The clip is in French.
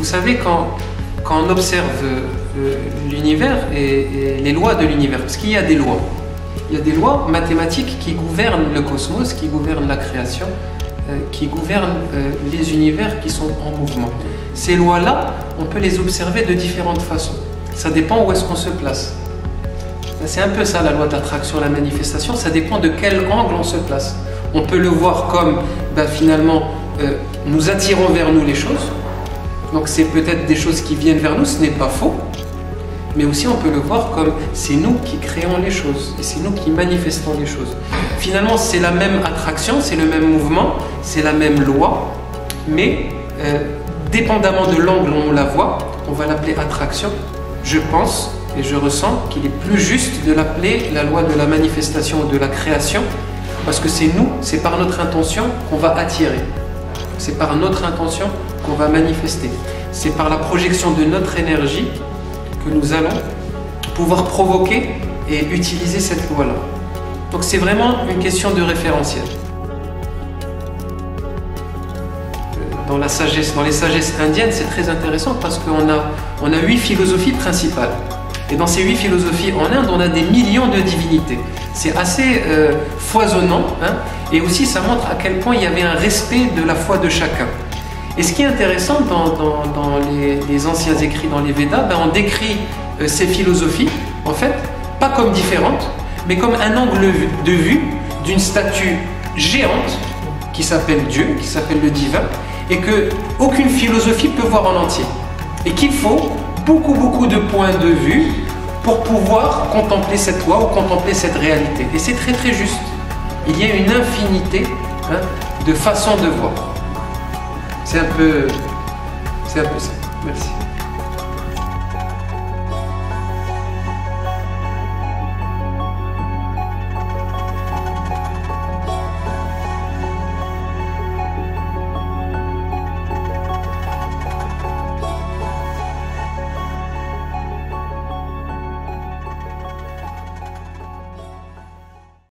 Vous savez, quand on observe l'univers et les lois de l'univers, parce qu'il y a des lois. Il y a des lois mathématiques qui gouvernent le cosmos, qui gouvernent la création, qui gouvernent les univers qui sont en mouvement. Ces lois-là, on peut les observer de différentes façons. Ça dépend où est-ce qu'on se place. C'est un peu ça la loi d'attraction, la manifestation, ça dépend de quel angle on se place. On peut le voir comme, finalement, nous attirons vers nous les choses. Donc c'est peut-être des choses qui viennent vers nous, ce n'est pas faux. Mais aussi on peut le voir comme c'est nous qui créons les choses, et c'est nous qui manifestons les choses. Finalement c'est la même attraction, c'est le même mouvement, c'est la même loi, mais dépendamment de l'angle où on la voit, on va l'appeler attraction. Je pense et je ressens qu'il est plus juste de l'appeler la loi de la manifestation ou de la création, parce que c'est nous, c'est par notre intention qu'on va attirer. C'est par notre intention qu'on va manifester. C'est par la projection de notre énergie que nous allons pouvoir provoquer et utiliser cette loi-là. Donc c'est vraiment une question de référentiel. Dans les sagesses indiennes, c'est très intéressant parce qu'on a 8 philosophies principales. Et dans ces 8 philosophies en Inde, on a des millions de divinités. C'est assez foisonnant, hein, et aussi ça montre à quel point il y avait un respect de la foi de chacun. Et ce qui est intéressant dans les anciens écrits, dans les Védas, on décrit ces philosophies, en fait, pas comme différentes, mais comme un angle de vue d'une statue géante qui s'appelle Dieu, qui s'appelle le divin, et que aucune philosophie peut voir en entier. Et qu'il faut beaucoup de points de vue pour pouvoir contempler cette loi ou contempler cette réalité. Et c'est très juste. Il y a une infinité de façons de voir. C'est un peu ça. Merci.